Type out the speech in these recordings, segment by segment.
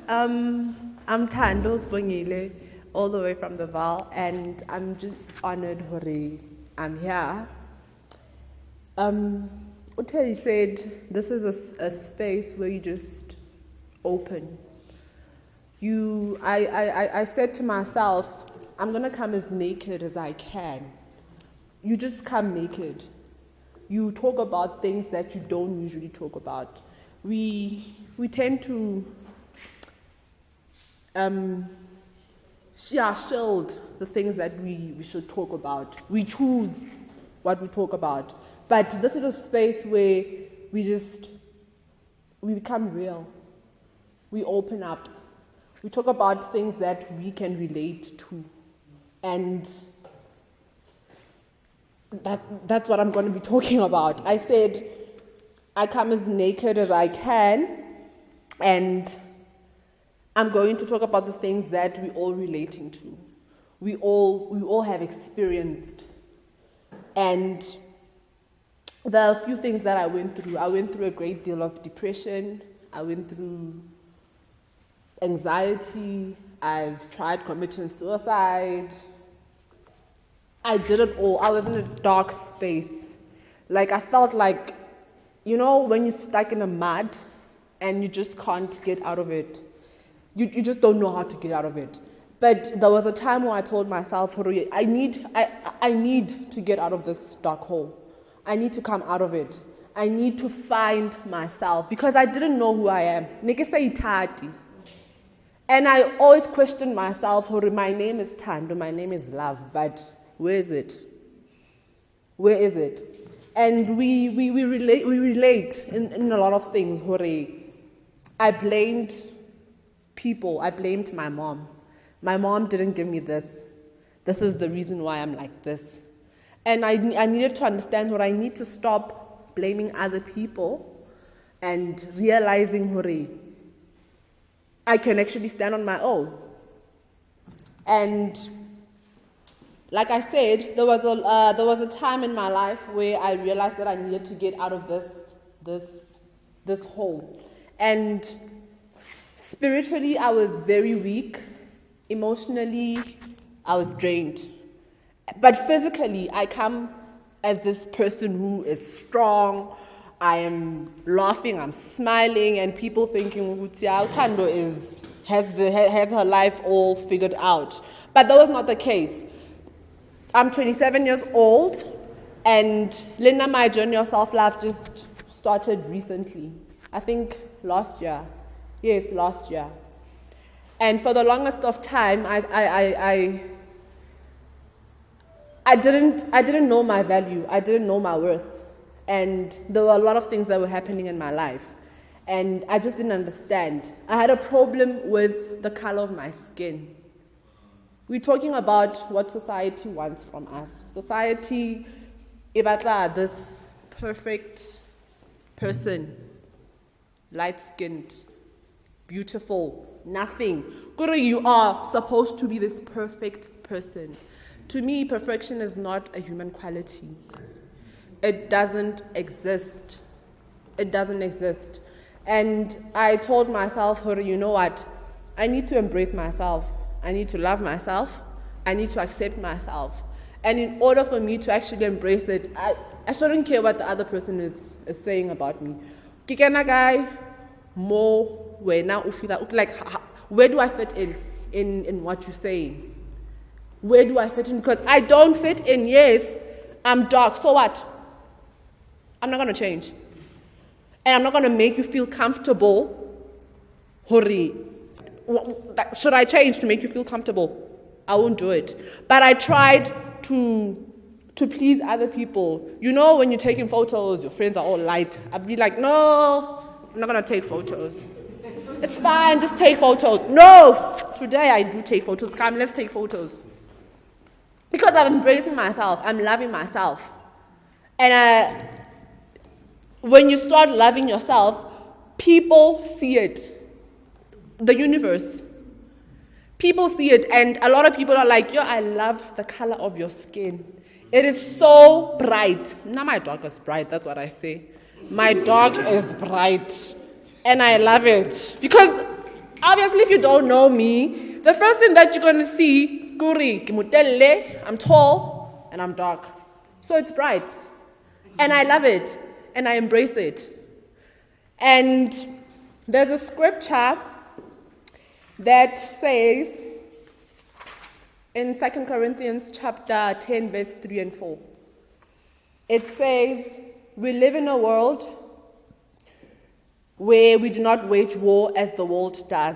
I'm Thando Nkabinde, all the way from the Val, and I'm just honored Hori. I'm here. Uteri said this is a space where you just open. I said to myself, I'm gonna come as naked as I can. You just come naked. You talk about things that you don't usually talk about. We tend to shield the things that we should talk about. We choose what we talk about. But this is a space where we become real. We open up. We talk about things that we can relate to. And that's what I'm going to be talking about. I said, I come as naked as I can, and I'm going to talk about the things that we're all relating to. We all have experienced. And there are a few things that I went through. I went through a great deal of depression. I went through anxiety. I've tried committing suicide. I did it all. I was in a dark space. Like, I felt like, you know, when you're stuck in a mud and you just can't get out of it. You just don't know how to get out of it. But there was a time where I told myself, I need to get out of this dark hole. I need to come out of it. I need to find myself because I didn't know who I am. And I always questioned myself, my name is Thando, my name is Love, but where is it? Where is it? And we relate in a lot of things. I blamed people. I blamed my mom. My mom didn't give me this. This is the reason why I'm like this. And I needed to understand I need to stop blaming other people and realizing I can actually stand on my own. And like I said, there was a time in my life where I realized that I needed to get out of this hole. And spiritually, I was very weak. Emotionally, I was drained. But physically, I come as this person who is strong. I am laughing, I'm smiling, and people thinking Thando has her life all figured out. But that was not the case. I'm 27 years old, and Linda, my journey of self-love just started recently. I think last year. Yes, last year. And for the longest of time, I didn't know my value. I didn't know my worth. And there were a lot of things that were happening in my life. And I just didn't understand. I had a problem with the color of my skin. We're talking about what society wants from us. Society, this perfect person, light-skinned, beautiful, nothing. Guru, you are supposed to be this perfect person. To me, perfection is not a human quality. It doesn't exist. It doesn't exist. And I told myself, you know what? I need to embrace myself. I need to love myself. I need to accept myself. And in order for me to actually embrace it, I shouldn't care what the other person is saying about me. Guy, more where now like where do I fit in what you're saying? Where do I fit in? Because I don't fit in. Yes, I'm dark. So what? I'm not going to change. And I'm not going to make you feel comfortable. Should I change to make you feel comfortable? I won't do it. But I tried to please other people. You know, when you're taking photos, your friends are all light. I'd be like, no, I'm not going to take photos. It's fine, just take photos. No, today I do take photos. Come, let's take photos. Because I'm embracing myself. I'm loving myself. And when you start loving yourself, people see it. The universe. People see it. And a lot of people are like, yo, I love the color of your skin. It is so bright. Now my dog is bright, that's what I say. My dog is bright. And I love it. Because obviously if you don't know me, the first thing that you're going to see, Kuri, I'm tall and I'm dark. So it's bright. And I love it. And I embrace it. And there's a scripture that says in 2 Corinthians chapter 10, verse 3 and 4. It says, we live in a world where we do not wage war as the world does.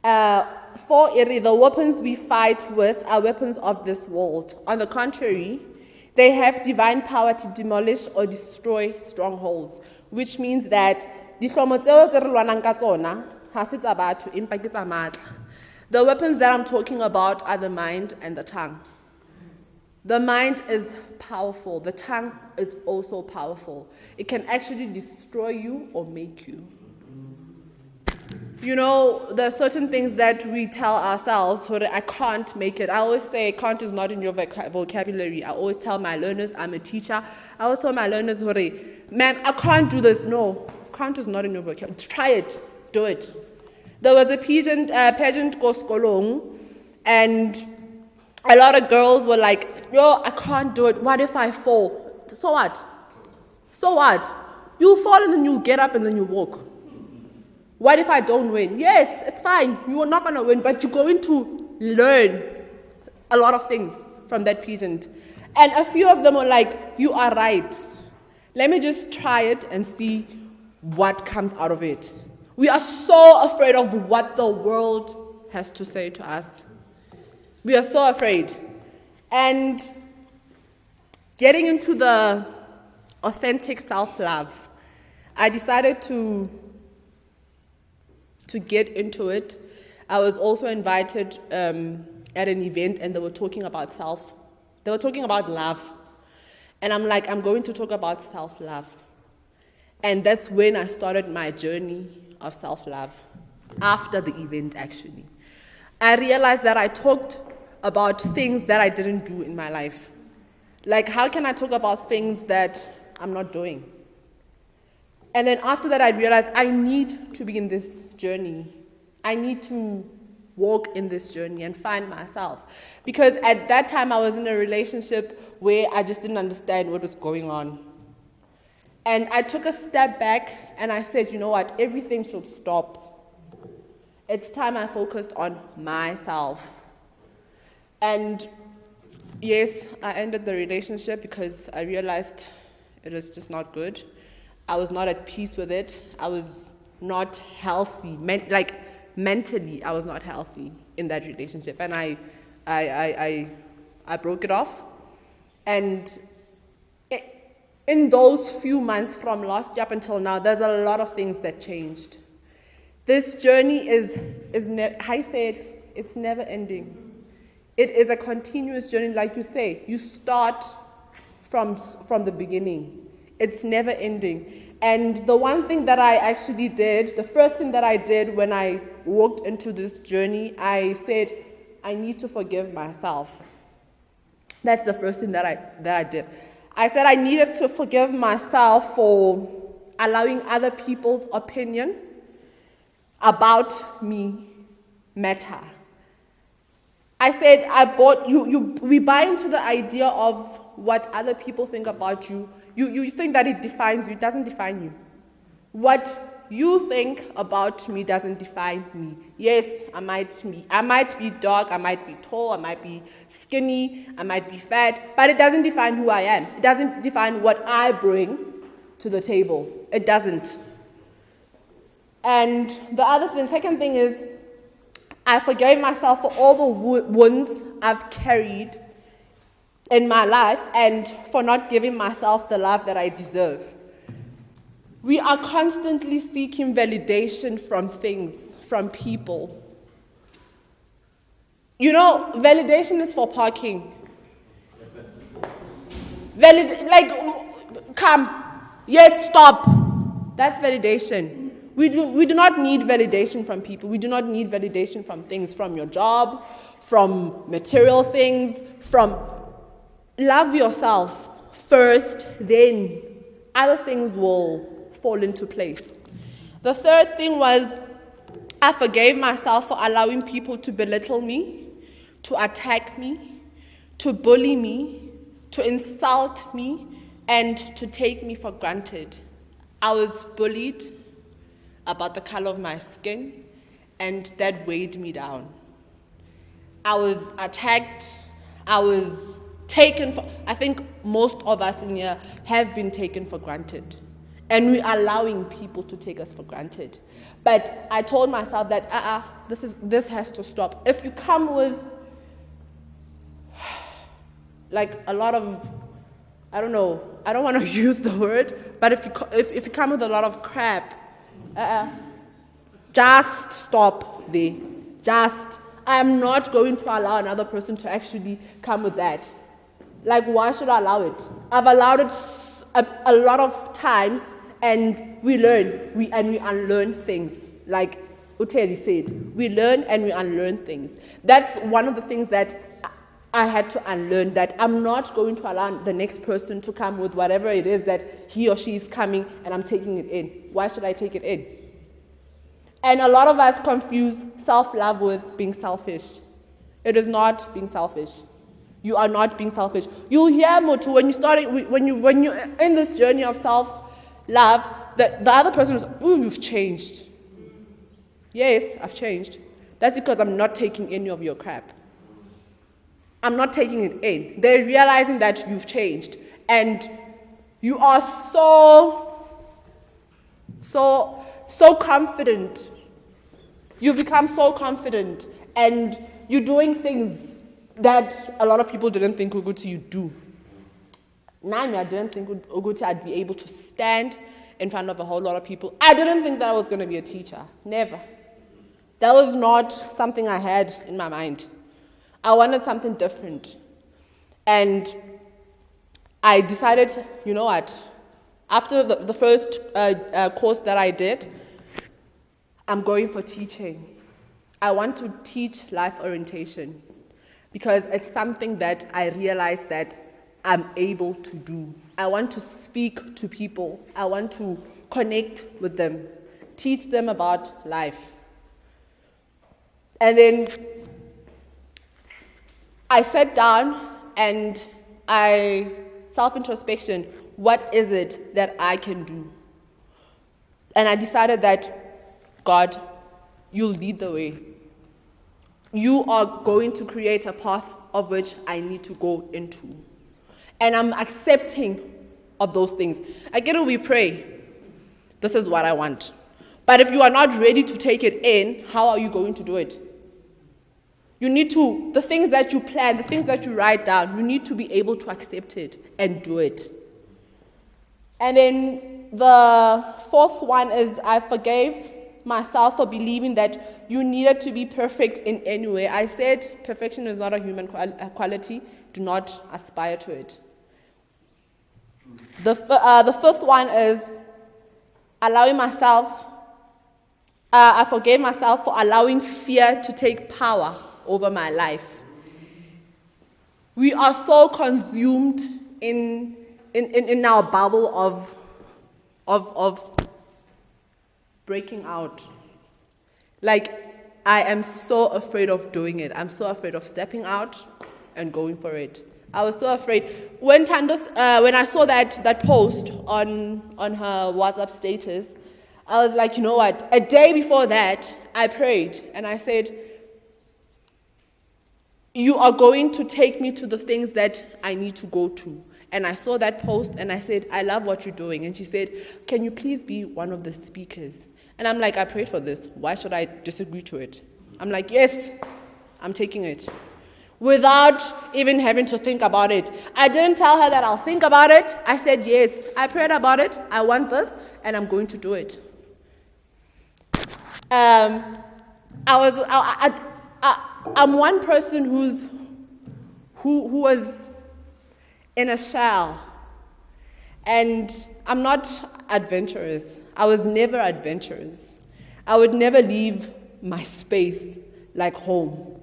For the weapons we fight with are weapons of this world. On the contrary, they have divine power to demolish or destroy strongholds, which means that the weapons that I'm talking about are the mind and the tongue. The mind is powerful. The tongue is also powerful. It can actually destroy you or make you. You know, there are certain things that we tell ourselves, I can't make it. I always say, can't is not in your vocabulary. I always tell my learners, I'm a teacher. I always tell my learners, ma'am, I can't do this. No, can't is not in your vocabulary. Try it. Do it. There was a pageant Koskolong, and a lot of girls were like, yo, I can't do it. What if I fall? So what? So what? You fall and then you get up and then you walk. What if I don't win? Yes, it's fine. You are not going to win, but you're going to learn a lot of things from that pageant. And a few of them were like, you are right. Let me just try it and see what comes out of it. We are so afraid of what the world has to say to us. We are so afraid. And getting into the authentic self-love, I decided to get into it. I was also invited at an event, and they were talking about love. And I'm like, I'm going to talk about self-love. And that's when I started my journey of self-love, after the event actually. I realized that I talked about things that I didn't do in my life. Like, how can I talk about things that I'm not doing? And then after that, I realized I need to be in this journey. I need to walk in this journey and find myself. Because at that time, I was in a relationship where I just didn't understand what was going on. And I took a step back and I said, you know what, everything should stop. It's time I focused on myself. And yes, I ended the relationship because I realized it was just not good. I was not at peace with it. I was not healthy. Mentally, I was not healthy in that relationship. And I broke it off. And in those few months from last year up until now, there's a lot of things that changed. This journey it's never ending. It is a continuous journey, like you say. You start from the beginning. It's never ending. And the one thing that I actually did, the first thing that I did when I walked into this journey, I said, I need to forgive myself. That's the first thing that I did. I said I needed to forgive myself for allowing other people's opinion about me matter. I said, we buy into the idea of what other people think about you. You think that it defines you. It doesn't define you. What you think about me doesn't define me. Yes, I might be dark, I might be tall, I might be skinny, I might be fat, but it doesn't define who I am. It doesn't define what I bring to the table. It doesn't. And the second thing is, I forgave myself for all the wounds I've carried in my life and for not giving myself the love that I deserve. We are constantly seeking validation from things, from people. You know, validation is for parking. Come, yes, stop. That's validation. We do not need validation from people. We do not need validation from things, from your job, from material things, from love yourself first, then other things will fall into place. The third thing was I forgave myself for allowing people to belittle me, to attack me, to bully me, to insult me, and to take me for granted. I was bullied about the color of my skin, and that weighed me down. I was attacked. I was taken for, I think most of us in here have been taken for granted. And we're allowing people to take us for granted. But I told myself that, this has to stop. If you come with, like, a lot of, I don't know, I don't want to use the word, but if you come with a lot of crap, just stop there. I am not going to allow another person to actually come with that. Like, why should I allow it? I've allowed it a lot of times, and we learn, we unlearn things. Like Uteli said, we learn and we unlearn things. That's one of the things that I had to unlearn, that I'm not going to allow the next person to come with whatever it is that he or she is coming, and I'm taking it in. Why should I take it in? And a lot of us confuse self-love with being selfish. It is not being selfish. You are not being selfish. You'll hear Mutu when you're in this journey of self-love, that the other person is, ooh, you've changed. Yes, I've changed. That's because I'm not taking any of your crap. I'm not taking it in. They're realizing that you've changed. And you are so confident. You've become so confident. And you're doing things that a lot of people didn't think Uguti you'd do. Nami, I didn't think Uguti I'd be able to stand in front of a whole lot of people. I didn't think that I was going to be a teacher. Never. That was not something I had in my mind. I wanted something different. And I decided, you know what? After the first course that I did, I'm going for teaching. I want to teach life orientation because it's something that I realized that I'm able to do. I want to speak to people. I want to connect with them, teach them about life. And then I sat down and I self-introspection, what is it that I can do? And I decided that, God, you'll lead the way. You are going to create a path of which I need to go into. And I'm accepting of those things. I get it, we pray. This is what I want. But if you are not ready to take it in, how are you going to do it? You need to, the things that you plan, the things that you write down, you need to be able to accept it and do it. And then the fourth one is I forgave myself for believing that you needed to be perfect in any way. I said perfection is not a human quality. Do not aspire to it. The fifth one is allowing myself, I forgave myself for allowing fear to take power over my life. We are so consumed in our bubble of breaking out. Like, I am so afraid of doing it. I'm so afraid of stepping out and going for it. I was so afraid. When I saw that post on her WhatsApp status, I was like, you know what? A day before that, I prayed and I said, you are going to take me to the things that I need to go to. And I saw that post and I said, I love what you're doing. And she said, can you please be one of the speakers? And I'm like, I prayed for this. Why should I disagree to it? I'm like, yes, I'm taking it. Without even having to think about it. I didn't tell her that I'll think about it. I said, yes, I prayed about it. I want this and I'm going to do it. I'm one person who was in a shell, and I'm not adventurous. I was never adventurous. I would never leave my space like home.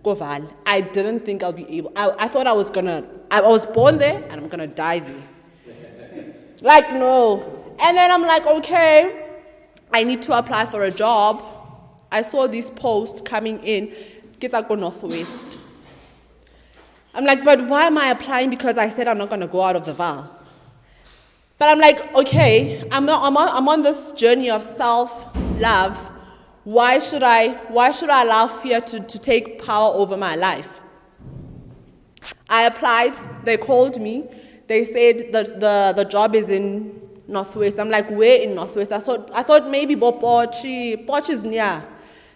Goval. I didn't think I'll be able. I thought I was born there and I'm gonna die there. Like, no. And then I'm like, okay, I need to apply for a job. I saw this post coming in, Kita go Northwest. I'm like, but why am I applying? Because I said I'm not going to go out of the Vaal. But I'm like, okay, I'm on this journey of self-love. Why should I allow fear to take power over my life? I applied. They called me. They said that the job is in Northwest. I'm like, where in Northwest? I thought maybe Poch is near.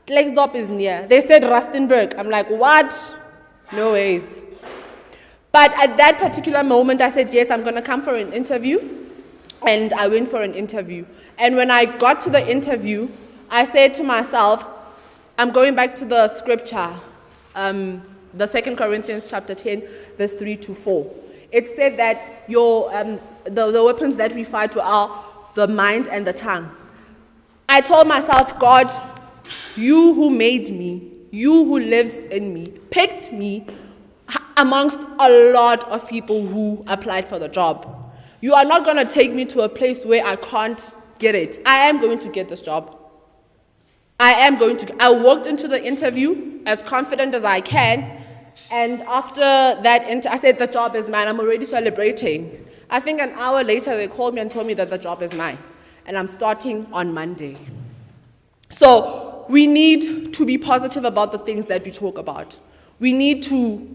Klerksdorp is near. They said Rustenburg. I'm like, what? No ways. But at that particular moment, I said, yes, I'm going to come for an interview. And I went for an interview. And when I got to the interview, I said to myself, I'm going back to the scripture, the 2 Corinthians chapter 10, verse 3 to 4. It said that the weapons that we fight are the mind and the tongue. I told myself, God, you who made me, you who live in me, picked me amongst a lot of people who applied for the job. You are not going to take me to a place where I can't get it. I am going to get this job. I walked into the interview as confident as I can. And after that, I said, the job is mine. I'm already celebrating. I think an hour later, they called me and told me that the job is mine. And I'm starting on Monday. So we need to be positive about the things that we talk about. We need to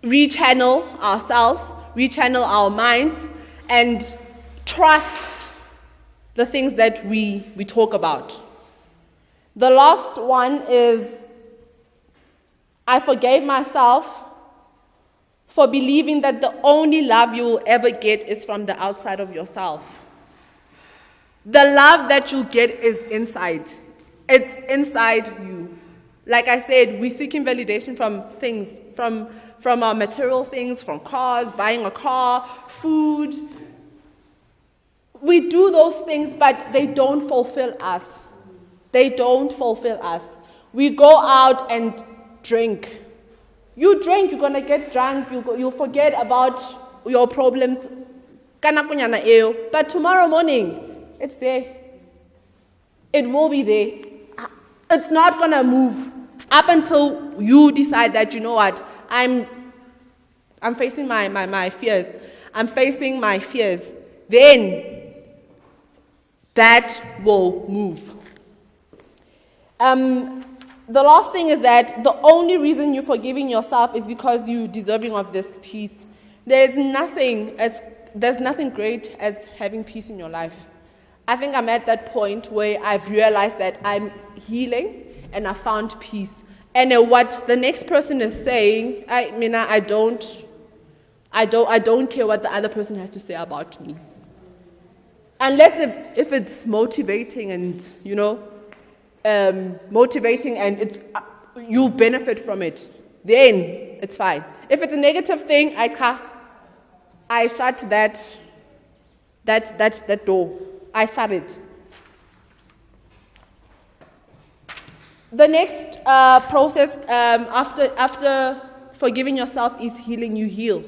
rechannel ourselves, rechannel our minds, and trust the things that we talk about. The last one is, I forgave myself for believing that the only love you will ever get is from the outside of yourself. The love that you get is inside. It's inside you. Like I said, we're seeking validation from things, from our material things, from cars, buying a car, food. We do those things, but they don't fulfill us. They don't fulfill us. We go out and drink. You drink, you're going to get drunk, you'll forget about your problems. But tomorrow morning, it's there. It will be there. It's not going to move up until you decide that, you know what, I'm facing my fears. I'm facing my fears. Then that will move. The last thing is that the only reason you're forgiving yourself is because you're deserving of this peace. There's nothing great as having peace in your life. I think I'm at that point where I've realized that I'm healing and I found peace. And what the next person is saying, I don't care what the other person has to say about me. Unless if it's motivating and, motivating and you'll benefit from it, then it's fine. If it's a negative thing, I shut that door. I shut it. The next process after forgiving yourself is healing. You heal.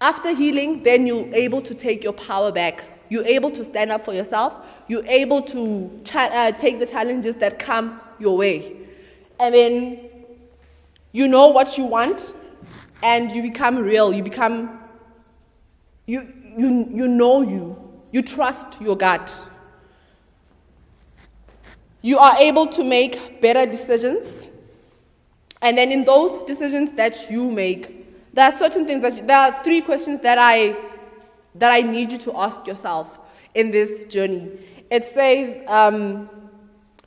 After healing, then you're able to take your power back. You're able to stand up for yourself. You're able to take the challenges that come your way. And then you know what you want, and you become real. You become, you know you. You trust your gut. You are able to make better decisions. And then in those decisions that you make, there are certain things there are 3 questions that I need you to ask yourself in this journey. It says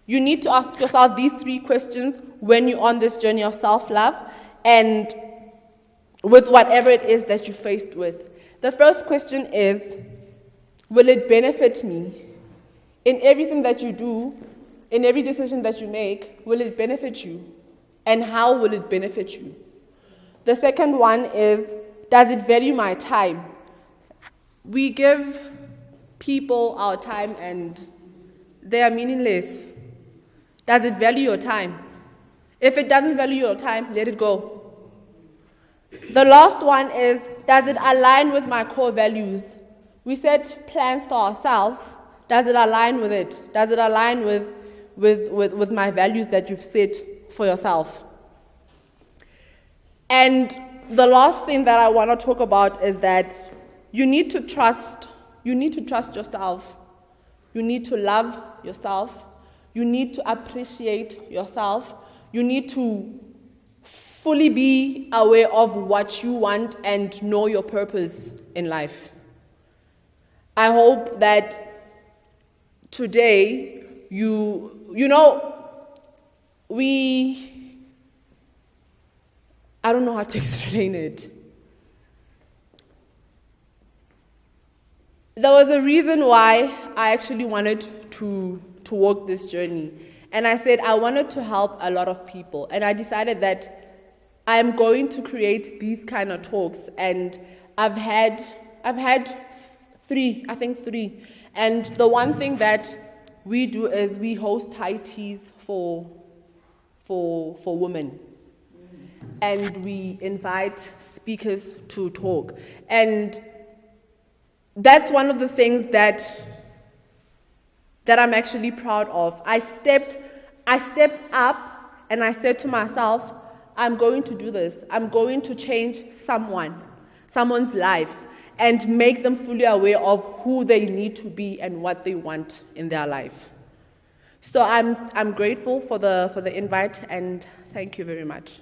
you need to ask yourself these 3 questions when you're on this journey of self-love and with whatever it is that you're faced with. The first question is, will it benefit me? In everything that you do, in every decision that you make, will it benefit you? And how will it benefit you? The second one is, does it value my time? We give people our time and they are meaningless. Does it value your time? If it doesn't value your time, let it go. The last one is, does it align with my core values? We set plans for ourselves. Does it align with it? Does it align with my values that you've set for yourself? And the last thing that I want to talk about is that you need to trust yourself. You need to love yourself. You need to appreciate yourself. You need to fully be aware of what you want and know your purpose in life. I hope that today I don't know how to explain it. There was a reason why I actually wanted to walk this journey. And I said I wanted to help a lot of people. And I decided that I'm going to create these kind of talks. And I've had three. And the one thing that we do is we host high teas for women. And we invite speakers to talk. And that's one of the things that I'm actually proud of. I stepped up and I said to myself, I'm going to do this. I'm going to change someone's life and make them fully aware of who they need to be and what they want in their life. So I'm grateful for the invite, and thank you very much.